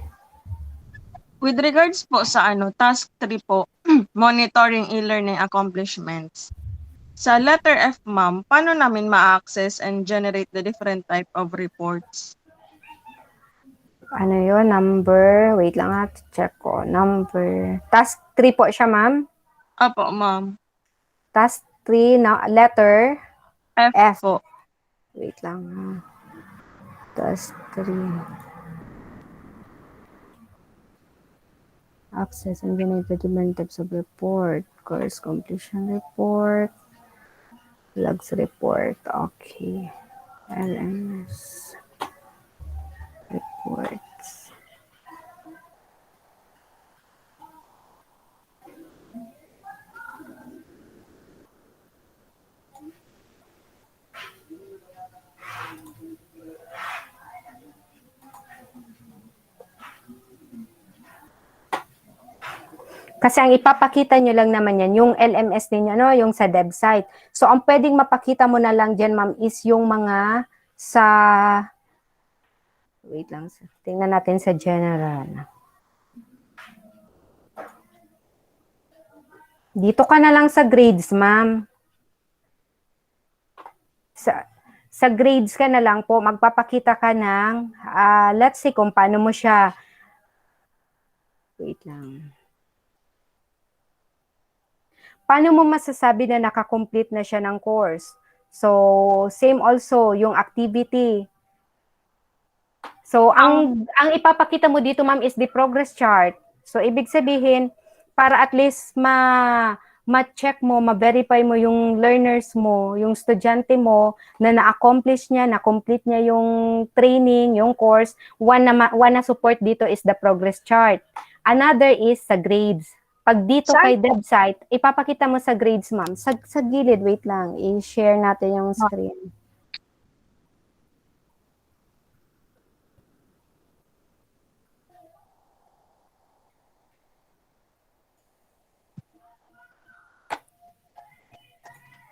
With regards po sa task 3 po, monitoring e-learning accomplishments. Sa letter F, ma'am, paano namin ma-access and generate the different type of reports? Number, wait lang check ko. Number, task 3 po siya, ma'am. Apo, ma'am. Task 3 na letter F F. po. Wait lang Task 3. Access and generate the different types of report. Course completion report. Logs report. Okay. LMS. Reports. Kasi ang ipapakita nyo lang naman yan, yung LMS ninyo, yung sa dev site. So, ang pwedeng mapakita mo na lang dyan, ma'am, is yung mga sa, wait lang, tingnan natin sa general. Dito ka na lang sa grades, ma'am. Sa grades ka na lang po, magpapakita ka ng, let's see kung paano mo siya, wait lang. Paano mo masasabi na nakakomplete na siya ng course? So, same also yung activity. So, ang ipapakita mo dito, ma'am, is the progress chart. So, ibig sabihin, para at least ma-check mo, ma-verify mo yung learners mo, yung estudyante mo, na na-accomplish niya, na-complete niya yung training, yung course. One na support dito is the progress chart. Another is sa grades. Pag dito kay dev site, ipapakita mo sa grades, ma'am. Sa gilid, wait lang. I-share natin yung screen.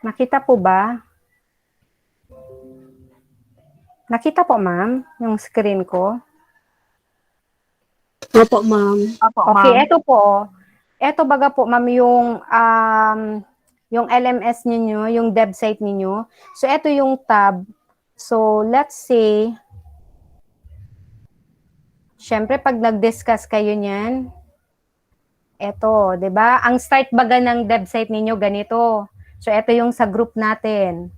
Nakita po ba? Nakita po, ma'am, yung screen ko? Opo, ma'am. Apo, Okay, ma'am. eto po. Eto baga po, ma'am, yung LMS ninyo, yung dev site ninyo. So, eto yung tab. So, let's say, syempre, pag nag-discuss kayo niyan, eto, 'di ba? Ang start baga ng dev site ninyo ganito. So, eto yung sa group natin.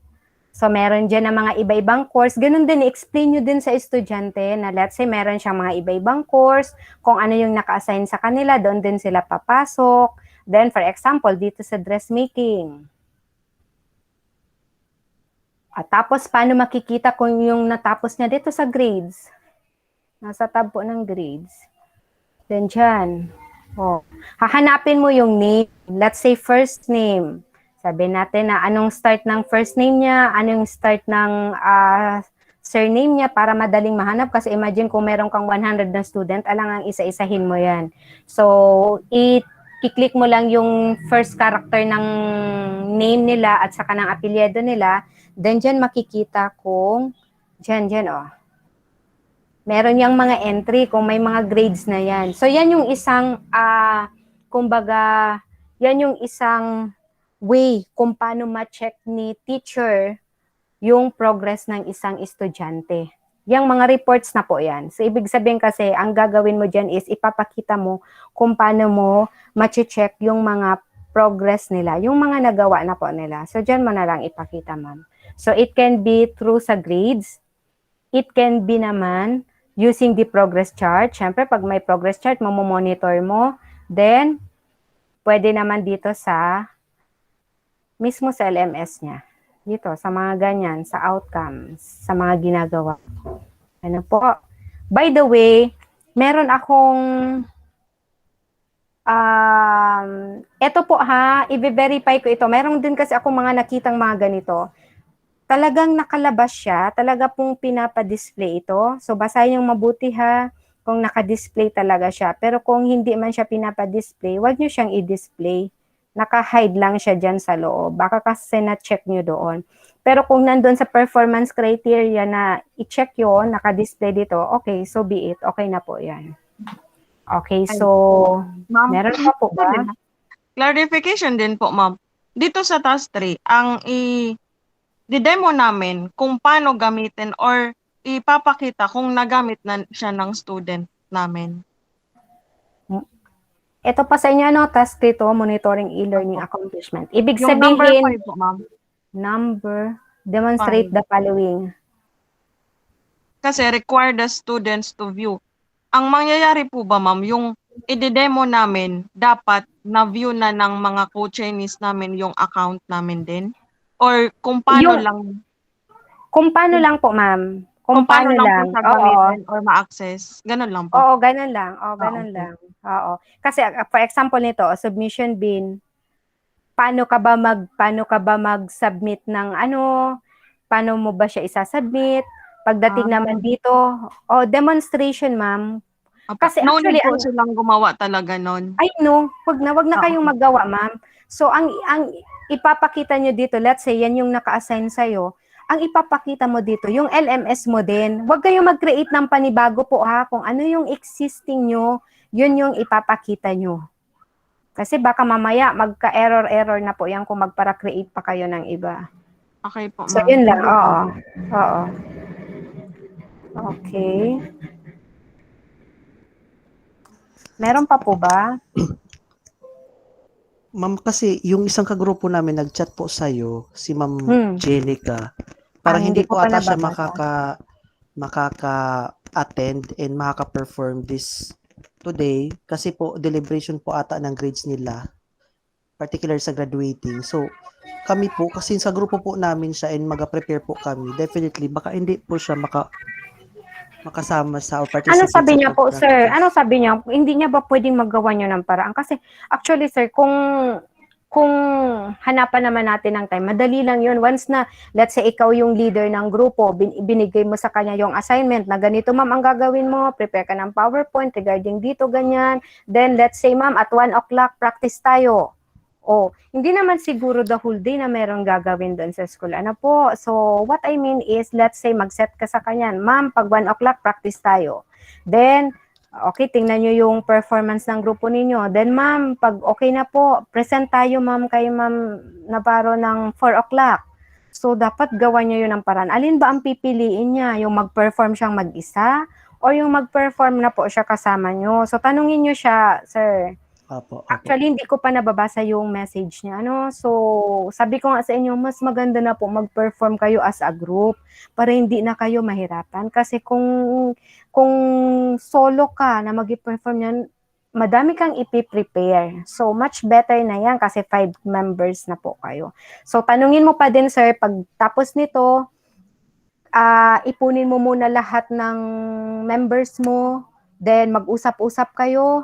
So, meron dyan ng mga iba-ibang course. Ganun din, i-explain nyo din sa estudyante na let's say, meron siyang mga iba-ibang course, kung ano yung naka-assign sa kanila, doon din sila papasok. Then, for example, dito sa dressmaking. At tapos, paano makikita kung yung natapos niya dito sa grades? Nasa tab po ng grades. Then, dyan. Oh, hahanapin mo yung name. Let's say first name. Sabi natin na anong start ng first name niya, anong start ng surname niya para madaling mahanap. Kasi imagine kung meron kang 100 na student, alangang isa-isahin mo yan. So, i-click mo lang yung first character ng name nila at saka ng apelyido nila. Then, dyan makikita kung, dyan, oh. Meron yang mga entry kung may mga grades na yan. So, yan yung isang, kumbaga, yan yung isang way kung paano ma-check ni teacher yung progress ng isang estudyante. Yung mga reports na po yan. So, ibig sabihin kasi, ang gagawin mo dyan is ipapakita mo kung paano mo ma-check yung mga progress nila, yung mga nagawa na po nila. So, dyan mo na lang ipakita, ma'am. So, it can be through sa grades. It can be naman using the progress chart. Siyempre, pag may progress chart, monitor mo. Then, pwede naman dito sa mismo sa LMS niya. Dito, sa mga ganyan, sa outcomes, sa mga ginagawa. Ano po? By the way, meron akong eto po ha, i-verify ko ito. Meron din kasi ako mga nakitang mga ganito. Talagang nakalabas siya, talaga pong pinapa-display ito. So, basahin yung mabuti ha, kung naka-display talaga siya. Pero kung hindi man siya pinapa-display, wag nyo siyang i-display. Naka-hide lang siya dyan sa loob. Baka kasi na-check nyo doon. Pero kung nandun sa performance criteria na i-check yun, naka-display dito, okay, so be it. Okay na po yan. Okay, so, Ma'am, meron pa po ba? clarification din po, ma'am. Dito sa task 3, ang di-demo namin kung paano gamitin or ipapakita kung nagamit na siya ng student namin. Ito pa sa inyo, ano, task dito, monitoring e-learning accomplishment. Ibig Yung number sabihin, 5 po, ma'am. demonstrate the following. Kasi require the students to view. Ang mangyayari po ba, ma'am, yung i-demo namin, dapat na-view na ng mga co-trainees namin yung account namin din? Or kung paano lang, Kung paano lang po, ma'am. kung paano lang po siya Oo. gamitin or ma-access? Ganun lang po. Oo, ganun lang. Oo, ganun okay. lang. Oo. Kasi for example nito, submission bin, paano ka ba mag-submit ng ano, paano mo ba siya isa-submit? Pagdating naman dito, demonstration, ma'am. Kasi No actually, need po silang gumawa talaga nun. ay no, wag na kayong maggawa, ma'am. So ang ipapakita nyo dito, let's say yan yung naka-assign sa'yo, ang ipapakita mo dito, yung LMS mo din. Huwag kayong mag-create ng panibago po ha, kung ano yung existing nyo, yun yung ipapakita nyo. Kasi baka mamaya magka-error na po yan kung magpara-create pa kayo ng iba. Okay po, So ma'am. yun lang, oo. Oo. Okay. Meron pa po ba? Ma'am, kasi yung isang kagrupo namin nag-chat po sa'yo, si Ma'am Jenica. Parang hindi hindi ko po pa ata siya nababasa. makaka-attend and makaka-perform this today kasi po deliberation po ata ng grades nila, particular sa graduating. So, kami po, kasi sa grupo po namin siya and mag-prepare po kami, definitely, baka hindi po siya makasama sa or participate Ano sabi sa niya po, sir? pag-practice. Ano sabi niya? Hindi niya ba pwedeng magawa niyo ng paraan? Kasi actually, sir, kung hanapan naman natin ng time, madali lang yun. Once na, let's say, ikaw yung leader ng grupo, binigay mo sa kanya yung assignment na ganito, ma'am, ang gagawin mo, prepare ka ng PowerPoint regarding dito, ganyan. Then, let's say, ma'am, at 1 o'clock, practice tayo. Oh, hindi naman siguro the whole day na merong gagawin doon sa school. Ano po? So, what I mean is, let's say, mag-set ka sa kanya, ma'am, pag 1 o'clock, practice tayo. Then, okay, tingnan nyo yung performance ng grupo ninyo. Then, ma'am, pag okay na po, present tayo, ma'am, kay ma'am Navarro ng 4 o'clock. So, dapat gawa nyo yun ng paraan. Alin ba ang pipiliin niya? Yung mag-perform siyang mag-isa? O yung mag-perform na po siya kasama nyo? So, tanungin nyo siya, sir. Opo. Actually, hindi ko pa nababasa yung message niya. Ano? So, sabi ko nga sa inyo, mas maganda na po mag-perform kayo as a group para hindi na kayo mahirapan. Kasi kung solo ka na mag-perform yan, madami kang ipiprepare. So, much better na yan kasi 5 members na po kayo. So, tanungin mo pa din, sir, pag tapos nito, ipunin mo muna lahat ng members mo, then mag-usap-usap kayo.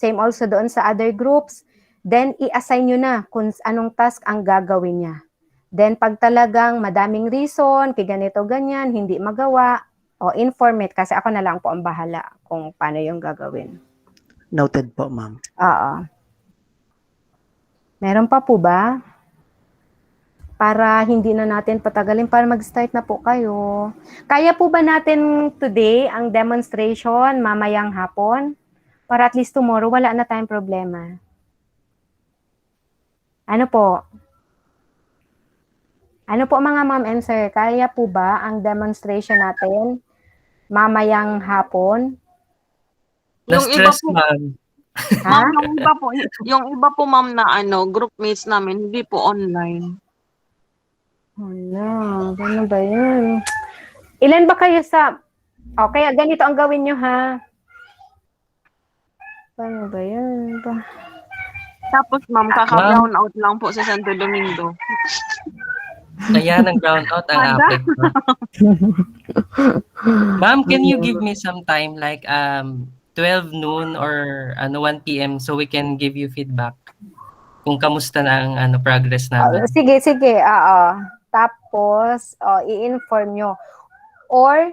Same also doon sa other groups. Then, i-assign nyo na kung anong task ang gagawin niya. Then, pag talagang madaming reason, kay ganito, ganyan, hindi magawa, o inform it, kasi ako na lang po ang bahala kung paano yung gagawin. Noted po, ma'am. Oo. Meron pa po ba? Para hindi na natin patagalin, para mag-start na po kayo. Kaya po ba natin today ang demonstration mamayang hapon? Para at least tomorrow, wala na tayong problema. Ano po? Ano po mga ma'am and sir, kaya po ba ang demonstration natin mamayang hapon? Yung iba Na-stress, po, ma'am. Ha? ma'am, yung iba po ma'am na group mates namin, hindi po online. Wala, ano ba yun? Ilan ba kayo sa... Okay, ganito ang gawin nyo ha. Paano ba yun? Tapos ma'am, kaka-brown out lang po sa Santo Domingo. Ayan, ang brownout ang Ada? apek ko. Ma'am, can you give me some time like 12 noon or 1 p.m. so we can give you feedback kung kamusta na ang progress namin? Sige, oo. Tapos, i-inform nyo. Or,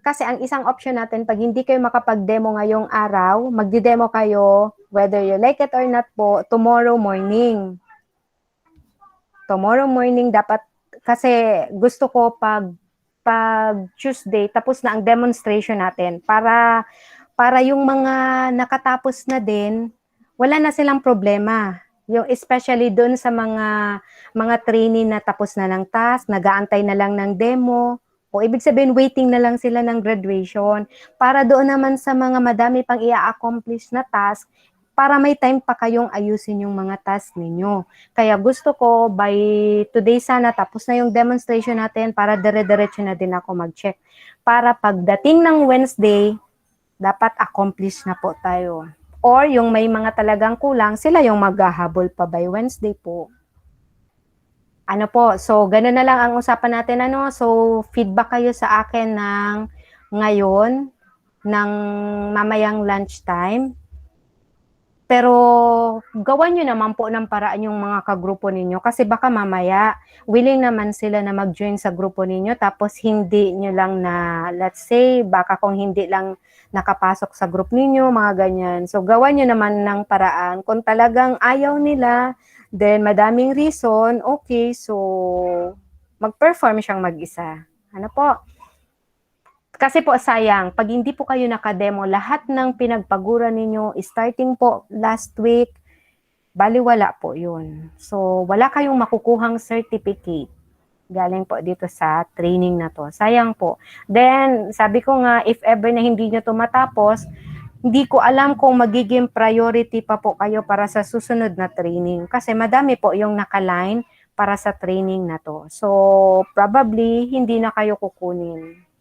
kasi ang isang option natin, pag hindi kayo makapag-demo ngayong araw, magdi-demo kayo, whether you like it or not po, tomorrow morning. Tomorrow morning dapat, kasi gusto ko pag Tuesday, tapos na ang demonstration natin para yung mga nakatapos na din, wala na silang problema. Yung especially doon sa mga training na tapos na ng task, nag-aantay na lang ng demo, o ibig sabihin waiting na lang sila ng graduation, para doon naman sa mga madami pang i-accomplish na task, para may time pa kayong ayusin yung mga task ninyo. Kaya gusto ko by today sana tapos na yung demonstration natin para dire-diretso na din ako mag-check. Para pagdating ng Wednesday, dapat accomplish na po tayo. Or yung may mga talagang kulang, sila yung maghahabol pa by Wednesday po. Ano po, so gano'n na lang ang usapan natin. So feedback kayo sa akin ng ngayon, ng mamayang lunchtime. Pero gawan nyo naman po ng paraan yung mga kagrupo ninyo kasi baka mamaya willing naman sila na mag-join sa grupo ninyo tapos hindi nyo lang na, let's say, baka kung hindi lang nakapasok sa group ninyo, mga ganyan. So gawan nyo naman ng paraan. Kung talagang ayaw nila, then madaming reason, okay, so mag-perform siyang mag-isa. Ano po? Kasi po sayang, pag hindi po kayo nakademo, lahat ng pinagpaguran ninyo, starting po last week, baliwala po yun. So, wala kayong makukuhang certificate. Galing po dito sa training na to. Sayang po. Then, sabi ko nga, if ever na hindi nyo to matapos, hindi ko alam kung magiging priority pa po kayo para sa susunod na training. Kasi madami po yung nakaline para sa training na to. So, probably, hindi na kayo kukunin.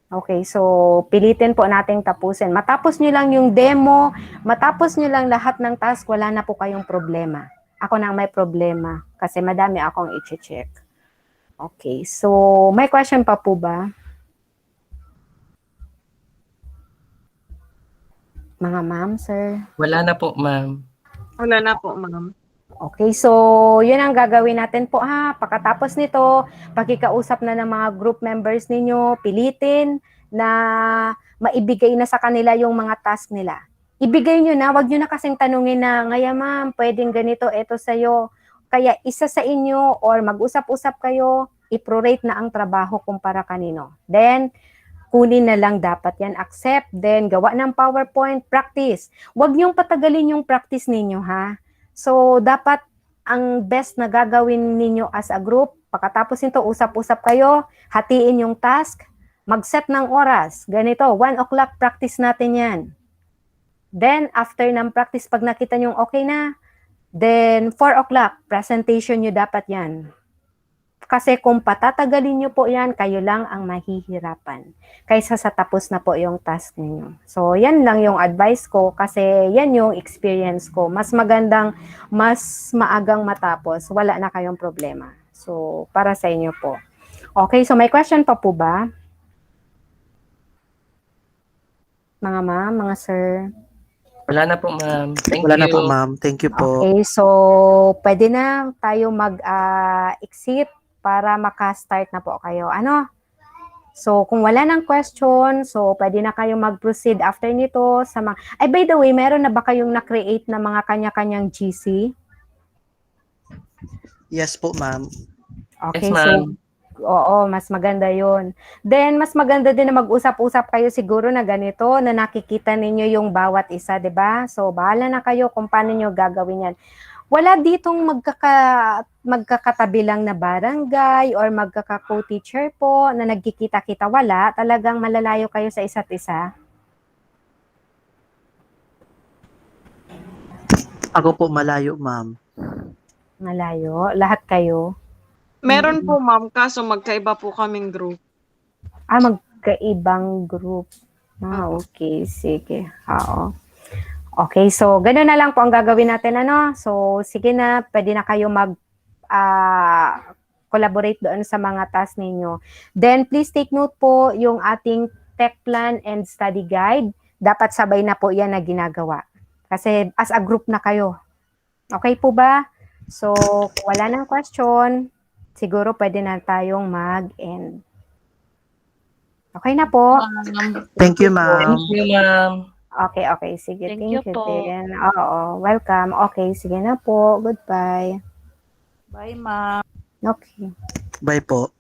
Okay, so pilitin po nating tapusin. Matapos nyo lang yung demo, matapos nyo lang lahat ng task, wala na po kayong problema. Ako na ang may problema kasi madami akong i-check. Okay, so may question pa po ba? Mga ma'am, sir? Wala na po, ma'am. Wala na po, ma'am. Okay, so yun ang gagawin natin po ha. Pagkatapos nito, pakikausap na ng mga group members ninyo, pilitin na maibigay na sa kanila yung mga task nila. Ibigay nyo na, wag nyo na kasing tanungin na, ngaya ma'am, pwedeng ganito, eto sa'yo. Kaya isa sa inyo or mag-usap-usap kayo, i-prorate na ang trabaho kumpara kanino. Then, kunin na lang dapat yan, accept, then gawa ng PowerPoint, practice. Wag nyong patagalin yung practice ninyo ha. So, dapat ang best na gagawin ninyo as a group, pagkatapos nito, usap-usap kayo, hatiin yung task, mag-set ng oras. Ganito, 1 o'clock practice natin yan. Then, after ng practice, pag nakita nyo okay na, then 4 o'clock, presentation nyo dapat yan. Kasi kung patatagalin nyo po yan, kayo lang ang mahihirapan. Kaysa sa tapos na po yung task ninyo. So, yan lang yung advice ko kasi yan yung experience ko. Mas magandang, mas maagang matapos, wala na kayong problema. So, para sa inyo po. Okay, so may question pa po ba? mga ma'am, mga sir? Wala na po, ma'am. Thank Wala na you. po, ma'am. Thank you po. Okay, so pwede na tayo mag-exit para maka-start na po kayo. Ano? So, kung wala ng question, so pwede na kayo mag-proceed after nito sa mga... Ay, by the way, meron na ba kayong na-create na mga kanya-kanyang GC? Yes po, ma'am. Okay, Yes, so ma'am. oo, mas maganda yon. Then, mas maganda din na mag-usap-usap kayo siguro na ganito, na nakikita ninyo yung bawat isa, di ba? So, bahala na kayo kung paano nyo gagawin yan. Wala ditong magkakatabi lang na barangay or magkaka-co-teacher po na nagkikita-kita. Wala. Talagang malalayo kayo sa isa't isa. Ako po malayo, ma'am. Malayo. Lahat kayo. Meron po, ma'am, kaso magkaiba po kaming group. Magkaibang group. Okay. Sige. Oo. Okay, so gano'n na lang po ang gagawin natin, ano? So, sige na, pwede na kayo collaborate doon sa mga task ninyo. Then, please take note po yung ating tech plan and study guide. Dapat sabay na po yan na ginagawa. Kasi as a group na kayo. Okay po ba? So, kung wala ng question, siguro pwede na tayong mag-end. Okay na po? Thank you, ma'am. Thank you, ma'am. Okay. Sige, Thank thank you you po. din. Oo, welcome. Okay, sige na po. Goodbye. Bye, ma'am. Okay. Bye po.